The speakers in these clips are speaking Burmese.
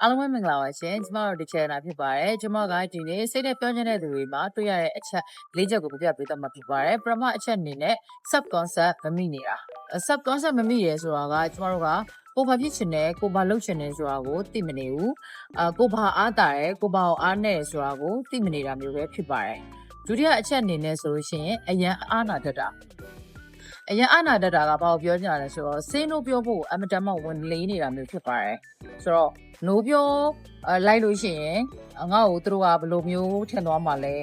အားလုံးပဲမင်္ဂလာပါရှင်ကျမတို့ဒီ channel ဖြစ်ပါတယ်ကျမကဒီနေ့စိတ်နဲ့ပြောချင်တဲ့သူတွေမှာတွေ့ရတဲ့အချက်၄ချက်ကိုပြပြပေးသွားမှာဖြစ်ပါတယ်ပထမအချက်အနေနဲ့ sub concept မမိနေတာ sub concept မမိရဲဆိုတာကကျမတို့ကကိုဘာဖြစ်ချင်တယ်ကိုဘာလုပ်ချင်တယ်ဆိုတာကိုသိမနေဘူးကိုဘာအားတာတယ်ကိုဘာကိုအားနဲ့ဆိုတာကိုသိမနေတာမျိုးပဲဖြစ်ပါတယ်ဒုတိယအချက်အနေနဲ့ဆိုလို့ရှိရင်အရန်အားနာတတ်တာအရင်အနာတတ်တာကဘာကိုပြောချင်တာလဲဆိုတော့စင်းတို့ပြောဖို့အမတန်မှဝင်လေးနေတာမျိုးဖြစ်ပါတယ်ဆိုတော့နိုးပြောလိုက်လို့ရှိရင်ငါ့ကိုသူတို့ကဘယ်လိုမျိုးထင်သွားမှာလဲ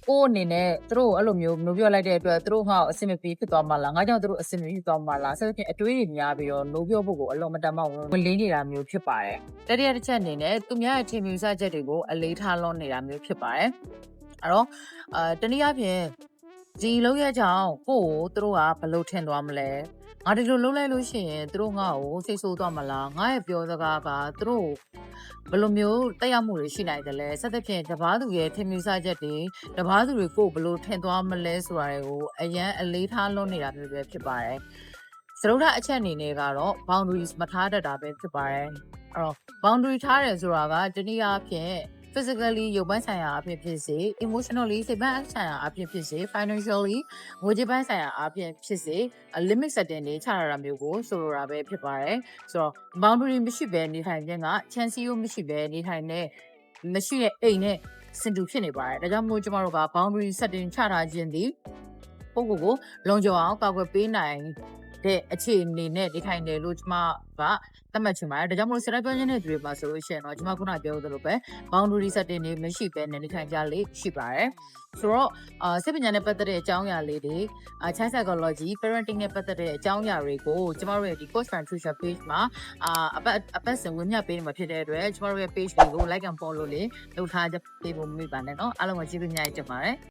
ကို့အနေနဲ့သူတို့အဲ့လိုမျိုးနိုးပြောလိုက်တဲ့အတွက်သူတို့ငါ့ကိုအဆင်မပြေဖြစ်သွားမှာလားငါကြောင့်သူတို့အဆင်မပြေဖြစ်သွားမှာလားဆက်ဖြင့်အတွေးတွေများပြီးတော့နိုးပြောဖို့ကိုအလုံးမတန်မှဝင်လေးနေတာမျိုးဖြစ်ပါတယ်တတိယတစ်ချက်အနေနဲ့သူများရဲ့ထင်မြင်စချက်တွေကိုအလေးထားလွန်နေတာမျိုးဖြစ်ပါတယ်အဲ့တော့တနည်းအားဖြင့်ဒီလောက်ရကြောင်ကို့ကိုသူတို့ကဘယ်လိုထင်သွားမလဲငါဒီလိုလုပ်လိုက်လို့ရှိရင်သူတို့ငါ့ကိုစိတ်ဆိုးသွားမလားငါရဲ့ပြောစကားကသူတို့ဘယ်လိုမျိုးတက်ရောက်မှုတွေရှိနိုင်တယ်လဲဆက်သဖြင့်တပားသူရဲ့ထင်မြင်စချက်တွေတပားသူတွေကိုဘယ်လိုထင်သွားမလဲဆိုတာတွေကိုအရန်အလေးထားလွန်နေတာမျိုးပဲဖြစ်ပါတယ်စရုပ်ထအချက်အနေနဲ့ကတော့ boundaries မထားတတ်တာပဲဖြစ်ပါတယ်အဲ့တော့ boundary ထားတယ်ဆိုတာကတနည်းအားဖြင့် physically ရုပ်ပိုင်းဆိုင်ရာအဖြစ်ဖြစ်စေ emotionally စိတ်ပိုင်းဆိုင်ရာအဖြစ်ဖြစ်စေ financially ငွေကြေးပိုင်းဆိုင်ရာအဖြစ်ဖြစ်စေ limit setting တွေချရတာမျိုးကိုဆိုလိုတာပဲဖြစ်ပါတယ်ဆိုတော့ boundary မရှိဘဲနေထိုင်ခြင်းက chance ရောမရှိဘဲနေထိုင်တဲ့မရှိတဲ့အိမ်နဲ့စင်တူဖြစ်နေပါတယ်ဒါကြောင့်မို့ကျမတို့က boundary setting ချထားခြင်းဒီပုဂ္ဂိုလ်ကိုလုံခြုံအောင်ကာကွယ်ပေးနိုင်တဲ့အခြေအနေနဲ့နေထိုင်တယ်လို့ကျမကသတ်မှတ်ချင်ပါတယ်ဒါကြောင့်မို့စရက်ပြောချင်တဲ့သူတွေပါဆိုလို့ရှိရင်တော့ကျမခုနပြောသလိုပဲ boundary setting တွေမရှိဘဲနဲ့နေထိုင်ကြလေရှိပါတယ်ဆိုတော့စိတ်ပညာနဲ့ပတ်သက်တဲ့အကြောင်းအရာလေးတွေchild psychology parenting နဲ့ပတ်သက်တဲ့အကြောင်းအရာတွေကိုကျမတို့ရဲ့ဒီ coach and tuition page မှာအပတ်စဉ်ဝင်မြပေးနေမှာဖြစ်တဲ့အတွက်ကျမတို့ရဲ့ page တွေကို like and follow လေးလုပ်ထားပေးဖို့မမေ့ပါနဲ့เนาะအားလုံးကိုကျေးဇူးများကြီးတင်ပါတယ်